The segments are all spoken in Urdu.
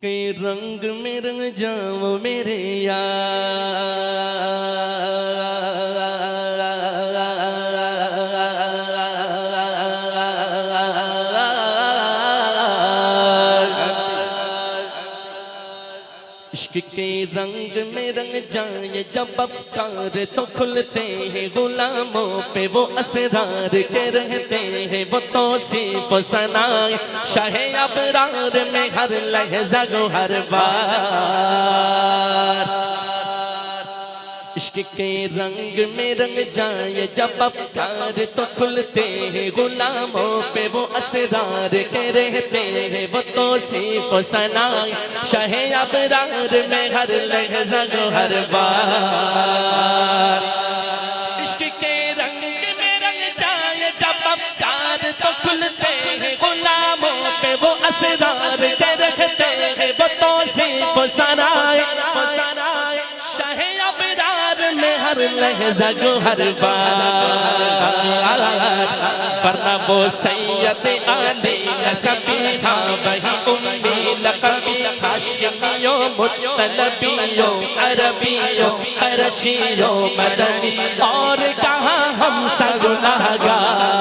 کہ رنگ میں رنگ جاؤ میرے عشق کے رنگ میں رنگ جائیں جب افکار تو کھلتے ہیں غلاموں پہ وہ اسرار کے رہتے ہیں وہ توصیف و ثنائے شاہ ابرار میں ہر لحظہ گو ہر بار عشق کے رنگ میں رنگ جائیں جب افکار تو کھلتے ہیں غلاموں پہ وہ اسرار کے رہتے ہیں وہ توصیف و ثنائے شاہ ابرار میں ہر لحظہ گو ہر بار عشق کے رنگ میں رنگ جائیں جب افکار تو کھلتے ہیں غلاموں پہ وہ اسرار کے رہتے ہیں وہ توصیف و ثنائے شاہ ابرار میں ہر لحظہ گو ہر بار ورنہ وہ سید علی نسبیہ وہی امی لقبی ہاشمیو مطلبیو عربیو قرشیو مدنی اور کہاں ہم سا گناہگار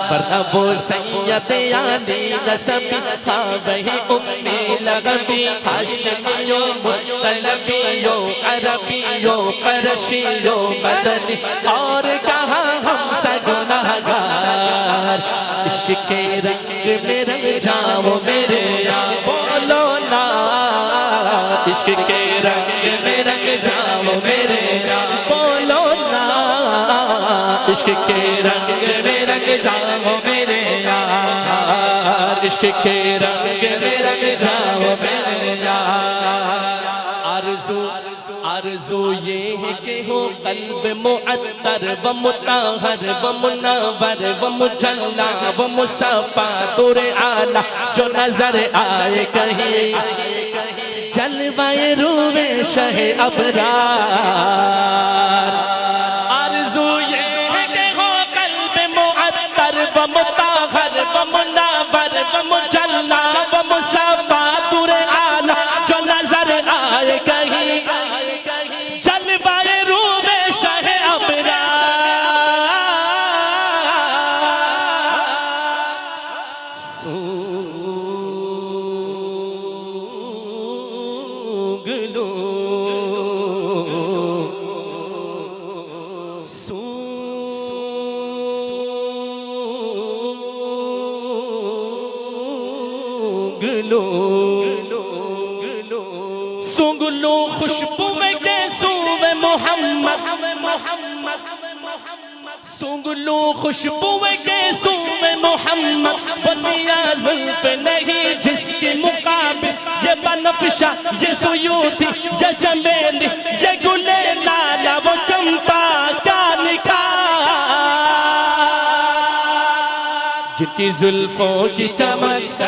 ورنہ وہ سید علی نسبیہ وہی امی لقبی ہاشمیو مطلبیو عربیو قرشیو مدنی اور کہاں ہم سا گناہگار عشق کے رنگ میں رنگ جاؤ میرے بولو نا عشق کے رنگ میں رنگ جاؤ میرے بولو نا عشق کے رنگ میں رنگ جاؤ میرے یار عشق کے رنگ میں رنگ جاؤ میرے یار آرزو یہ ہے کہ ہو قلب معطر و مطہر و منور و مجلہ و مصطفیٰ دور اعلیٰ جو نظر آئے کہیں جلوہ روح شہ ابرار آرزو یہ ہے کہ ہو قلب معطر و مطہر و منور و مجلہ و مصطفیٰ دور اعلیٰ جو نظر آئے کہیں سونگلو خوشبو کے سوے محمد سونگلو خوشبو کے سوے محمد وسیع زلف نہیں جس کی مقابل یہ بنفشہ یہ سیوتی یہ چمیلی یہ گل لالا وہ چمپا کا نکھار جن کی زلفوں کی چمک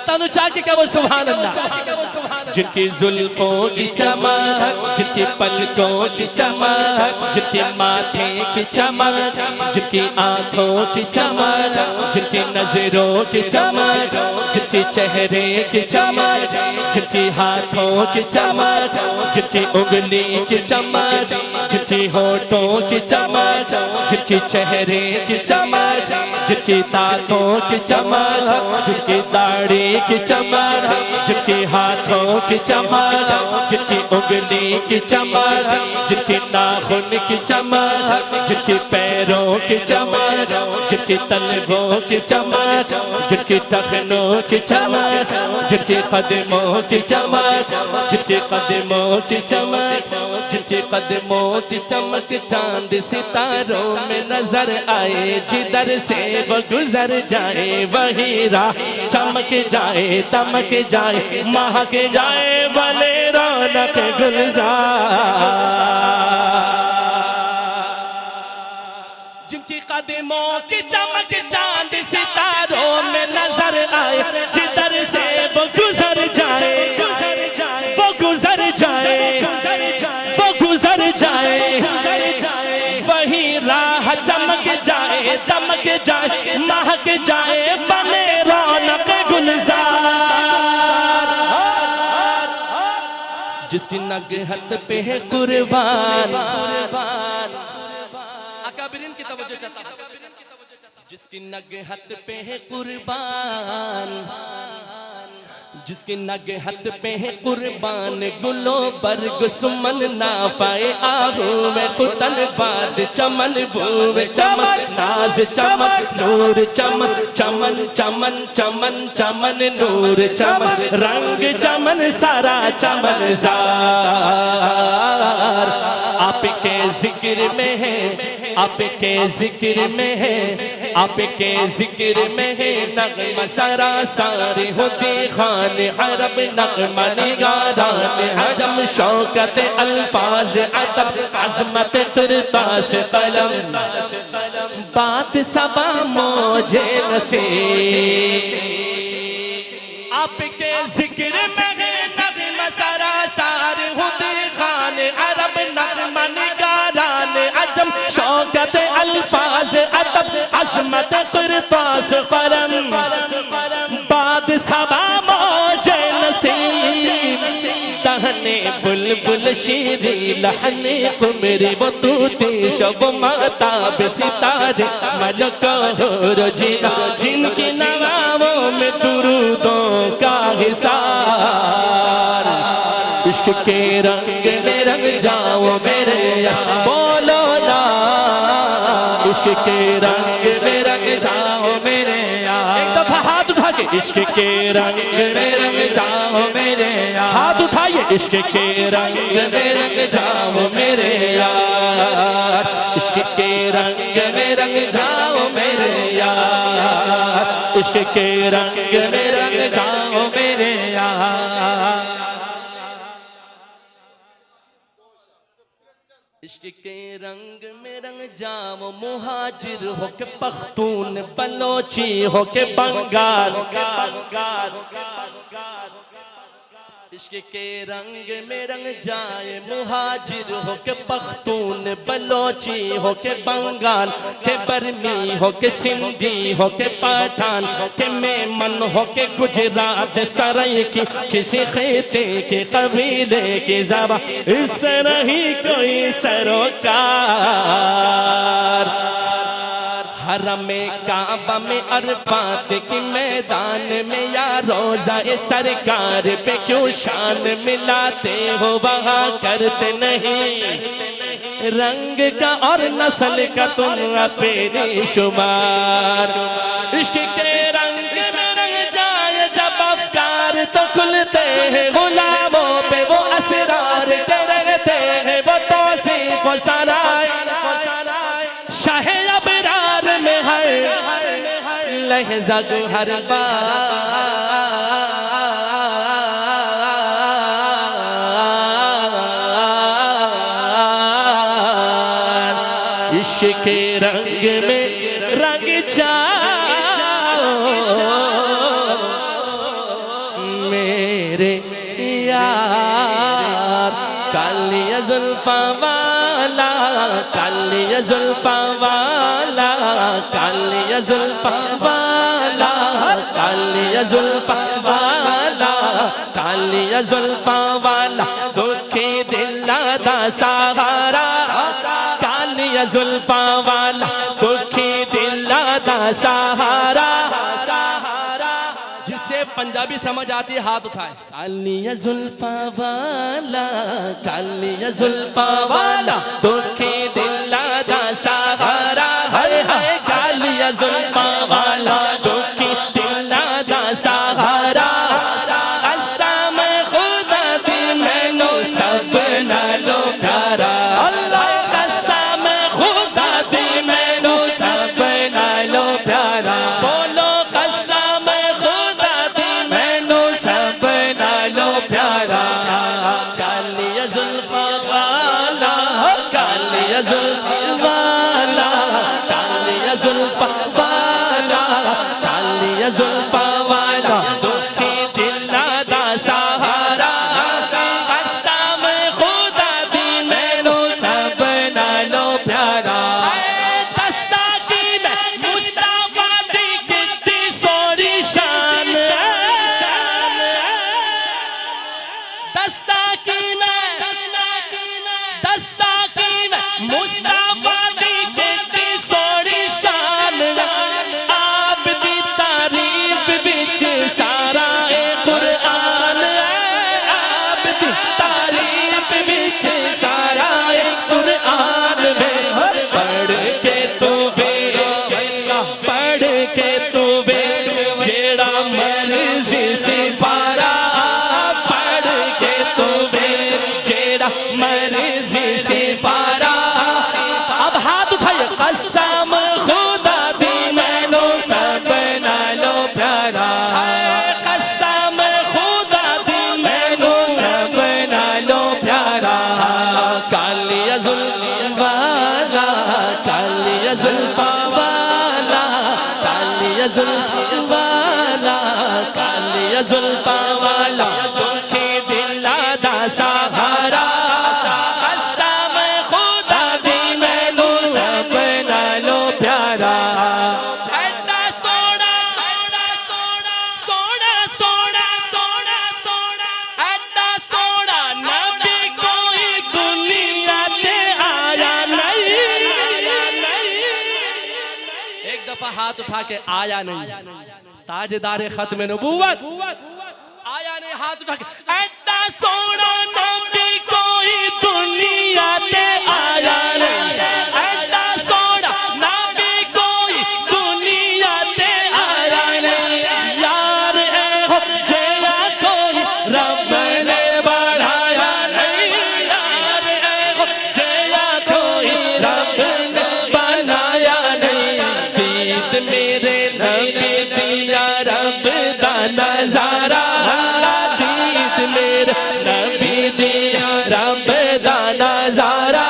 تانو چاہ کے کہو سبحان اللہ جن کی زلفوں کی چمک جن کی پلکوں کی چمک جن کی ماتھے کی چمک جن کی آنکھوں کی چمک جن کی نظروں کی چمک جن کی چہرے کی چمک جن کی ہاتھوں کی چمک جن کی انگلی کی چمک جن کی ہونٹوں کی چمک جن کی چہرے کی چمک جن کی دانتوں کی چمک جن کی داڑھی کی چمک جن کی ہاتھوں کی چمک جن کی انگلی کی چمک جن کی ناخن کی چمک جن کی پیروں کی چمک جن کی تلووں کی چمک جن کی ٹخنوں کی چمک جن کی قدموں کی چمک جن کی قدموں کی چمک جن کی قدموں کی چمک چاند ستاروں میں نظر آئے جدھر سے وہ گزر جائے وہی راہ چمک جائے چمک جائے مہک جائے والے رونق گلزار جن کی قدموں کی چمک چاند ستاروں میں نظر آئے جدھر سے وہ گزر جائے وہ گزر جائے وہ گزر جائے وہی راہ چمک جائے مہک جائے بنے رونق گلزار جس کی نگہت پہ ہے قربان اکابرین کی توجہ چاہتا ہوں جس کی نگہت پہ ہے قربان جس کی نگہت پہ ہے قربان گلو برگ سمن نافائے آہو میں خطن باد چمن بھوے چمن ناز چمن نور چمن چمن چمن چمن چمن نور چمن رنگ چمن سارا چمن زار آپ کے ذکر میں ہے آپ کے ذکر میں ہے آپ کے ذکر میں ہے نغمہ سارا سارے ہوتی خان عرب نغمہ نگاران عجم شوکت الفاظ ادب عظمت قرطاس قلم بات سبا موجے نصیب آپ کے ذکر میں ہے نغمہ سارا سارے ہوتی خان عرب نغمہ نگاران عجم شوکت الفاظ ادب عظمت قرطاس قلم باد سبا موجے نصیب دہنے بلبل شیری لحنی قمری و توتی شب ماتاب ستارے ملک حور جینا جن کی نواموں میں درودوں کا حصار عشق کے رنگ میں رنگ جاؤ میرے یار بولو نا عشق کے رنگ میں رنگ جاؤ میرے یار ایک دفعہ ہاتھ اٹھا کے عشق کے رنگ میں رنگ جاؤ میرے یار ہاتھ اٹھائیے عشق کے رنگ میں رنگ جاؤ میرے یار عشق کے رنگ میں رنگ جاؤ میرے یار عشق کے رنگ میں رنگ جاؤ میرے یار عشق کے رنگ میں رنگ جاؤ مہاجر ہو کے پختون بلوچی ہو کے بنگال عشق کے رنگ میں رنگ جائے مہاجر ہو کے پختون بلوچی ہو کے بنگال کے برمی ہو کے سندھی ہو کے پٹھان کے میمن ہو کے گجرات سرائی کی کسی خطے کے قبیلے کی زبان اس سے نہیں کوئی سروکار حرم کعبہ میں عرفات کی میدان میں یا روزہ سرکار پہ کیوں شان ملاتے ہو وہاں کرتے نہیں رنگ کا اور نسل کا تم اپنی شمار عشق کے رنگ میں رنگ جائے جب افکار تو کھلتے ہیں غلاموں پہ وہ اسرار کے رہتے ہیں وہ توصیف و سرائے شاہ ابرار میں ہے لہجہ ہر بار عشق کے رنگ میں رنگ جاؤ میرے یار کالی زلفاں والا کالی زلفاں والا کالی زلفاں والا کالی زلفاں والا کالی زلفاں والا دکھی دل دا سہارا کالی زلفاں والا دکھی دل دا سہارا جسے پنجابی سمجھ آتی ہے ہاتھ اٹھائے کالی زلفاں والا کالی زلفاں والا دکھی دل دا سہارا ہائے ہائے کالی زلفاں والا دکھی دل دا سہارا قسم خدا دی مینو سب نالو پیارا اللہ قسم خدا دی مینو سب نالو پیارا بولو قسم خدا دی مینو سب نالو پیارا کالی زلفاں والا کالی مرضی سپارہ پڑھ کے تو جیڑا مرضی سپارہ اب ہاتھ اٹھائیے قسم خدا دی مینو سب نالو پیارا قسم خدا دی مینو سب نالو پیارا کالی زلف والا کالی زلف والا کالی زلف والا کالی زلف والا دکھی دل دا سہارا قسم خدا دی مینو سب نالو پیارا ایڈا سونا سونا سونا سونا سونا سونا ایڈا سونا نبی کوئی دنیا تے آیا نہیں ایک دفعہ ہاتھ اٹھا کے آیا نہیں تاجدار ختم نبوت آیا نہیں ہاتھ اٹھا کے ایڈا سونا نبی کوئی دنیا تے آیا نہیں ایڈا سونا نبی کوئی دنیا تے آیا نہیں یار اے ہو جیڑا کوئی رب نے بڑھایا نہیں یار اے ہو جیڑا کوئی رب نے بنایا نہیں دید میرے نبی دیا رب دا نظارہ دید میرے نبی دیا رب دا نظارہ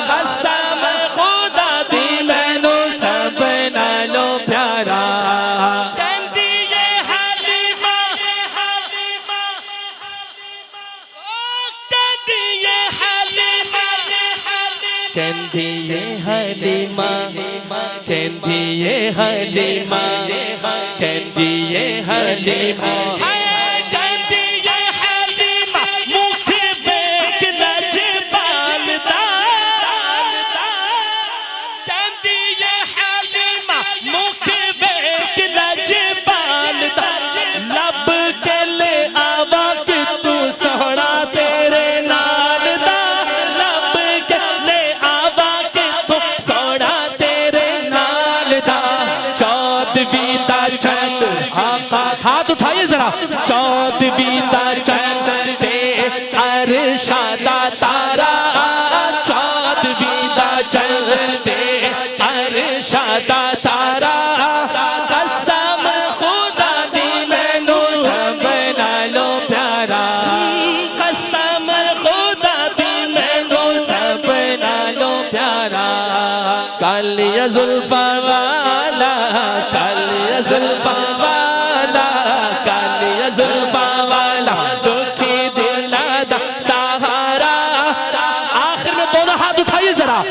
قسم خدا دی مینو سب نالو پیارا کہندی یہ حلیمہ کہندی یہ حلیمہ کہندی یہ حلیمہ کہندی یہ حلیمہ کہندی یہ حلیمہ کہندی یہ حلیمہ مکھ بیک لجبال دا کہندی یہ حلیمہ مکھ بیک لجبال دا لب کے لے آوا کہ تو سونا تیرے نال دا لب کے لے آوا کہ تو سونا تیرے نال دا چودھویں دا چند آقا ہاتھ اٹھائیے ذرا چودھویں دا چند تے عرشہ دا تارا چودھویں دا چند تے عرشہ دا تارا قسم خدا دی مینو سب نالو پیارا قسم خدا دی مینو سب نالو پیارا کالی زلف والا کالی زلف والا کالی زلف والا دکھی دل دا سہارا آخر میں دونوں ہاتھ اٹھائیے ذرا